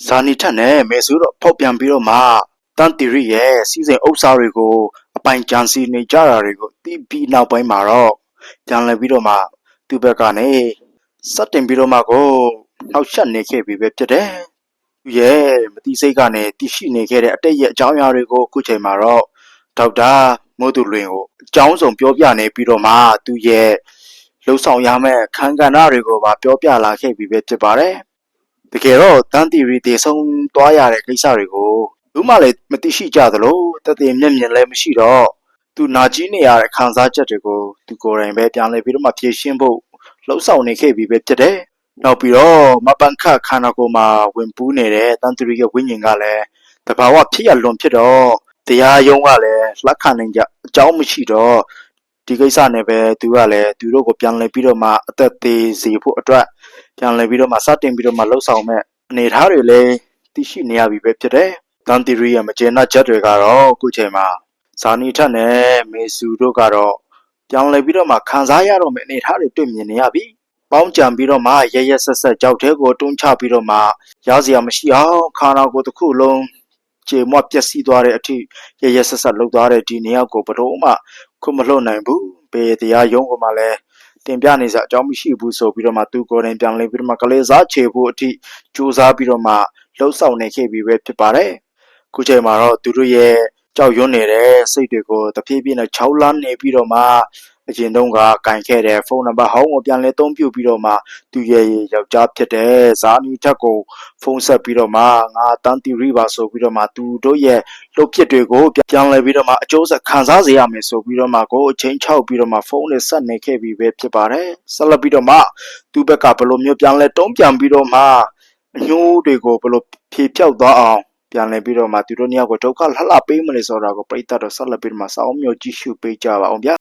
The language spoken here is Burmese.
ဇာနီထက်နဲ့မေဆိုတော့ဖောက်ပြန်ပြီးတော့မှတန်တီရီရဲ့စီစဉ်ဥစ္စာတွေကိုအပိုင်ကြံစီနေကြတာတွေကိုတီးပြီးနောက်ပိုင်းမှာတော့ပြန်လည်ပြီးတော့မှသူ့ဘက်ကနေစတင်ပြီးတော့မှကိုနှောက်ယှက်နေခဲ့ပြီပဲဖြစ်တယ်။သူရဲ့မတိစိတ်ကနေတည်ရှိနေခဲ့တဲ့အတိတ်ရဲ့အကြောင်းအရာတွေကိုအခုချိန်မှာတော့ဒေါက်တာမိုးသူလွင်ကိုအကြောင်းစုံပြောပြနေပြီးတော့မှသူရဲ့လှုပ်ဆောင်ရမယ့်ခံကဏ္ဍတွေကိုပါပြောပြလာခဲ့ပြီပဲဖြစ်ပါတယ်။တကယ်တော့တန်တီရီတေဆုံးသွားရတဲ့ကိစ္စတွေကိုသူမှလည်းမသိရှိကြသလိုတသက်မျက်မြင်လည်းမရှိတော့သူနာကြီးနေရတဲ့ခံစားချက်တွေကိုသူကိုယ်တိုင်ပဲပြန်လဲပြီးတော့မှဖြေရှင်းဖို့လှုပ်ဆောင်နေခဲ့ပြီပဲဖြစ်တယ်။နောက်ပြီးတော့မပန်ခခန္ဓာကိုယ်မှာဝင်ပူးနေတဲ့တန်တီရီရဲ့ဝိညာဉ်ကလည်းတဘာဝဖြစ်ရလွန်ဖြစ်တော့တရားရုံးကလည်းလက်ခံနိုင်ကြအကြောင်းမရှိတော့ဒီကိစ္စနဲ့ပဲသူကလည်းသူတို့ကိုပြန်လဲပြီးတော့မှအသက်သေးစေဖို့အတွက်ပြန်လဲပြီးတော့မှစတင်ပြီးတော့မှလှုပ်ဆောင်မဲ့အနေအထားတွေလည်းသိရှိနေရပြီပဲဖြစ်တယ်။တန်တီရီရဲ့မကျေနပ်ချက်တွေကတော့အခုချိန်မှာဇာနီထက်နဲ့မေဆူတို့ကတော့ပြန်လဲပြီးတော့မှခံစားရတော့မယ့်အနေအထားတွေတွေ့မြင်နေရပြီ။ပေါင်းကြံပြီးတော့မှရရဆက်ဆက်ကြောက်တဲ့ကိုတွန်းချပြီးတော့မှရစရာမရှိအောင်ခါနာကိုတစ်ခုလုံးကျေမွတ်ပျက်စီးသွားတဲ့အထိရရဆက်ဆက်လှုပ်သွားတဲ့ဒီနေရာကိုဘလို့မှခုမလှုပ်နိုင်ဘူး။ဘေးတရားရုံးကမှလည်းတင်ပြနေစအကြောင်းမရှိဘူးဆိုပြီးတော့မှသူကိုယ်တိုင်ပြန်လဲပြီးတော့မှကလေးစားချေဖို့အထိကြိုးစားပြီးတော့မှလှုပ်ဆောင်နေခဲ့ပြီပဲဖြစ်ပါတယ်။ခုချိန်မှာတော့သူတို့ရဲ့ကြောက်ရွံ့နေတဲ့စိတ်တွေကိုတဖြည်းဖြည်းနဲ့6လမ်းနေပြီးတော့မှအရင်တုန်းကကင်ခဲ့တဲ့ဖုန်းနံပါတ်ဟောင်းကိုပြန်လဲသုံးပြုပြီးတော့မှသူရဲ့ယောက်ျားဖြစ်တဲ့ဇာနီထက်ကိုဖုန်းဆက်ပြီးတော့မှငါတန်တီရီပါဆိုပြီးတော့မှသူတို့ရဲ့လှုပ်ဖြစ်တွေကိုပြန်လဲပြီးတော့မှအကျိုးဆက်ခံစားစေရမယ်ဆိုပြီးတော့မှကိုအချင်းချောက်ပြီးတော့မှဖုန်းနဲ့ဆက်နေခဲ့ပြီပဲဖြစ်ပါတယ်ဆက်လက်ပြီးတော့မှသူ့ဘက်ကဘယ်လိုမျိုးပြန်လဲတုံးပြန်ပြီးတော့မှအညိုးတွေကိုဘယ်လိုဖြေဖြောက်သွားအောင်ပြန်လဲပြီးတော့မှသူတို့နှစ်ယောက်ကိုဒုက္ခလှလှပေးမလဲဆိုတာကိုပြိတ္တတော့ဆက်လက်ပြီးတော့မှစောင်းမျိုးကြည့်ရှုပေးကြပါအောင်ဗျာ